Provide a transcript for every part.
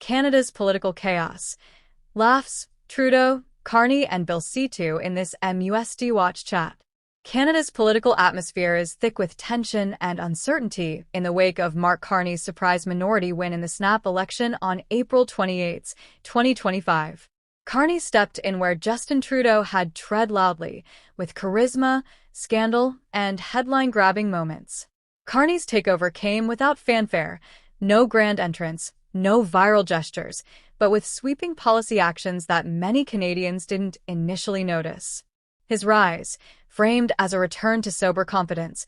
Canada's political chaos. Laughs, Trudeau, Carney, and Bill C-2 in this MUSD Watch chat. Canada's political atmosphere is thick with tension and uncertainty in the wake of Mark Carney's surprise minority win in the snap election on April 28, 2025. Carney stepped in where Justin Trudeau had tread loudly, with charisma, scandal, and headline-grabbing moments. Carney's takeover came without fanfare, no grand entrance, no viral gestures, but with sweeping policy actions that many Canadians didn't initially notice. His rise, framed as a return to sober confidence,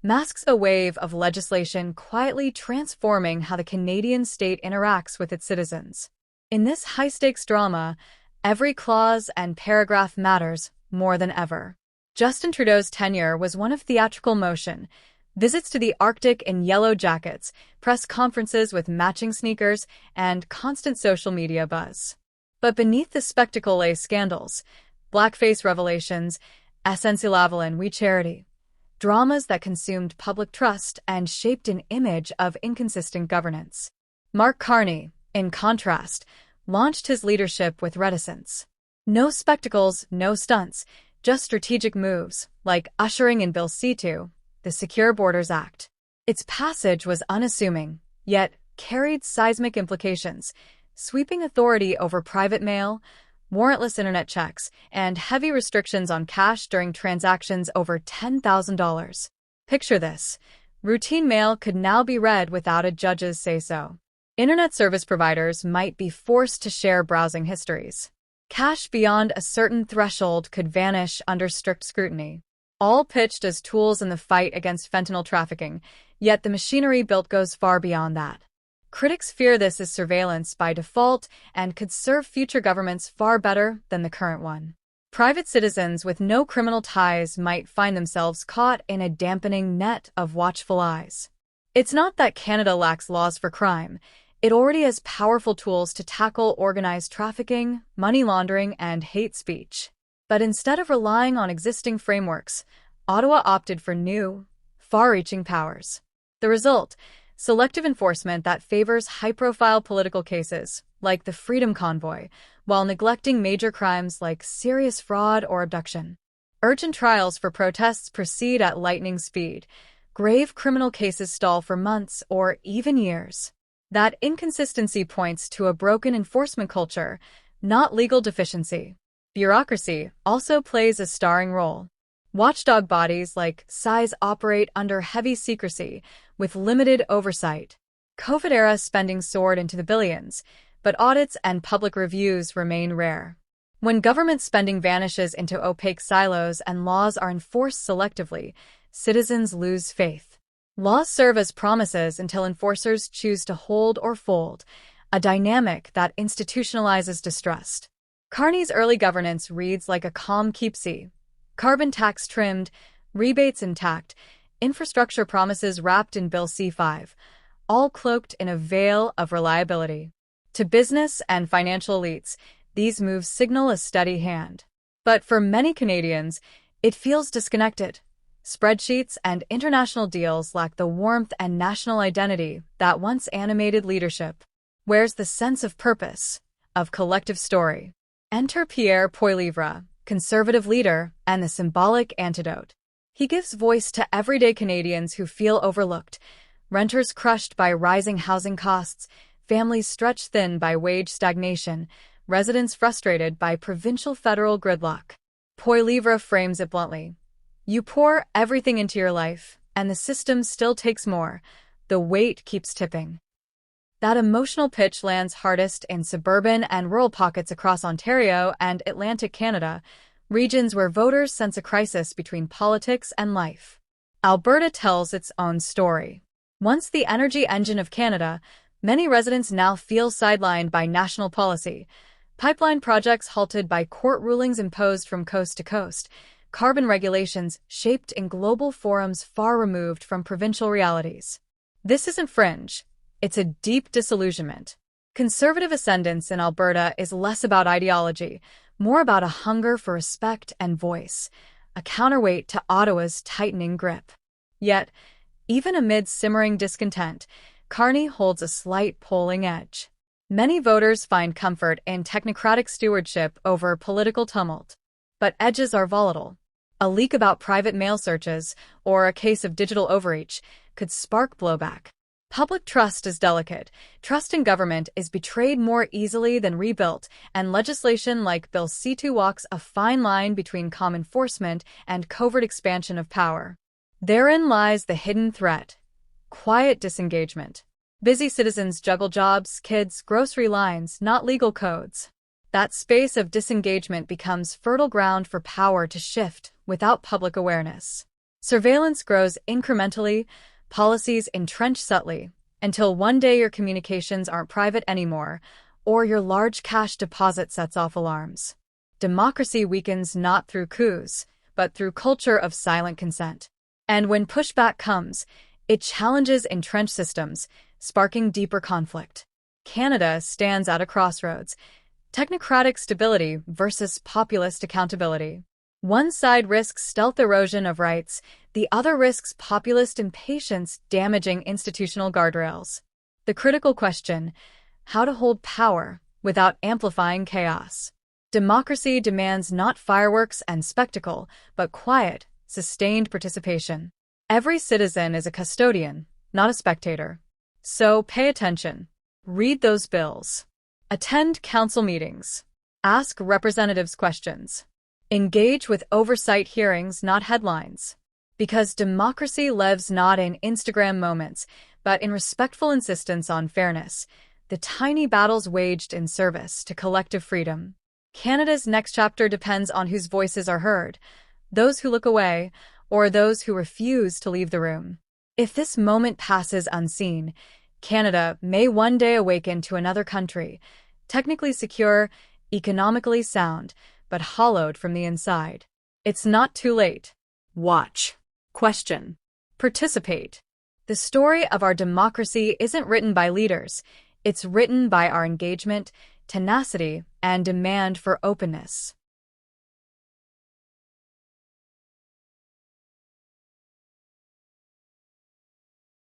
masks a wave of legislation quietly transforming how the Canadian state interacts with its citizens. In this high-stakes drama, every clause and paragraph matters more than ever. Justin Trudeau's tenure was one of theatrical motion. Visits to the Arctic in yellow jackets, press conferences with matching sneakers, and constant social media buzz. But beneath the spectacle lay scandals, blackface revelations, SNC-Lavalin We Charity, dramas that consumed public trust and shaped an image of inconsistent governance. Mark Carney, in contrast, launched his leadership with reticence. No spectacles, no stunts, just strategic moves, like ushering in Bill C-2, the Secure Borders Act. Its passage was unassuming, yet carried seismic implications, sweeping authority over private mail, warrantless internet checks, and heavy restrictions on cash during transactions over $10,000. Picture this. Routine mail could now be read without a judge's say-so. Internet service providers might be forced to share browsing histories. Cash beyond a certain threshold could vanish under strict scrutiny. All pitched as tools in the fight against fentanyl trafficking, yet the machinery built goes far beyond that. Critics fear this is surveillance by default and could serve future governments far better than the current one. Private citizens with no criminal ties might find themselves caught in a dampening net of watchful eyes. It's not that Canada lacks laws for crime. It already has powerful tools to tackle organized trafficking, money laundering, and hate speech. But instead of relying on existing frameworks, Ottawa opted for new, far-reaching powers. The result: selective enforcement that favors high-profile political cases, like the Freedom Convoy, while neglecting major crimes like serious fraud or abduction. Urgent trials for protests proceed at lightning speed. Grave criminal cases stall for months or even years. That inconsistency points to a broken enforcement culture, not legal deficiency. Bureaucracy also plays a starring role. Watchdog bodies like CISE operate under heavy secrecy, with limited oversight. COVID-era spending soared into the billions, but audits and public reviews remain rare. When government spending vanishes into opaque silos and laws are enforced selectively, citizens lose faith. Laws serve as promises until enforcers choose to hold or fold, a dynamic that institutionalizes distrust. Carney's early governance reads like a calm keepsy. Carbon tax trimmed, rebates intact, infrastructure promises wrapped in Bill C-5, all cloaked in a veil of reliability. To business and financial elites, these moves signal a steady hand. But for many Canadians, it feels disconnected. Spreadsheets and international deals lack the warmth and national identity that once animated leadership. Where's the sense of purpose, of collective story? Enter Pierre Poilievre, Conservative leader and the symbolic antidote. He gives voice to everyday Canadians who feel overlooked, renters crushed by rising housing costs, families stretched thin by wage stagnation, residents frustrated by provincial-federal gridlock. Poilievre frames it bluntly. You pour everything into your life, and the system still takes more. The weight keeps tipping. That emotional pitch lands hardest in suburban and rural pockets across Ontario and Atlantic Canada, regions where voters sense a crisis between politics and life. Alberta tells its own story. Once the energy engine of Canada, many residents now feel sidelined by national policy. Pipeline projects halted by court rulings imposed from coast to coast, carbon regulations shaped in global forums far removed from provincial realities. This isn't fringe. It's a deep disillusionment. Conservative ascendance in Alberta is less about ideology, more about a hunger for respect and voice, a counterweight to Ottawa's tightening grip. Yet, even amid simmering discontent, Carney holds a slight polling edge. Many voters find comfort in technocratic stewardship over political tumult. But edges are volatile. A leak about private mail searches or a case of digital overreach could spark blowback. Public trust is delicate. Trust in government is betrayed more easily than rebuilt, and legislation like Bill C-2 walks a fine line between calm enforcement and covert expansion of power. Therein lies the hidden threat: quiet disengagement. Busy citizens juggle jobs, kids, grocery lines, not legal codes. That space of disengagement becomes fertile ground for power to shift without public awareness. Surveillance grows incrementally, policies entrench subtly, until one day your communications aren't private anymore, or your large cash deposit sets off alarms. Democracy weakens not through coups, but through culture of silent consent. And when pushback comes, it challenges entrenched systems, sparking deeper conflict. Canada stands at a crossroads: technocratic stability versus populist accountability. One side risks stealth erosion of rights, the other risks populist impatience damaging institutional guardrails. The critical question: how to hold power without amplifying chaos. Democracy demands not fireworks and spectacle, but quiet, sustained participation. Every citizen is a custodian, not a spectator. So pay attention. Read those bills. Attend council meetings. Ask representatives questions. Engage with oversight hearings, not headlines. Because democracy lives not in Instagram moments, but in respectful insistence on fairness, the tiny battles waged in service to collective freedom. Canada's next chapter depends on whose voices are heard, those who look away, or those who refuse to leave the room. If this moment passes unseen, Canada may one day awaken to another country, technically secure, economically sound, but hollowed from the inside. It's not too late. Watch. Question. Participate. The story of our democracy isn't written by leaders. It's written by our engagement, tenacity, and demand for openness.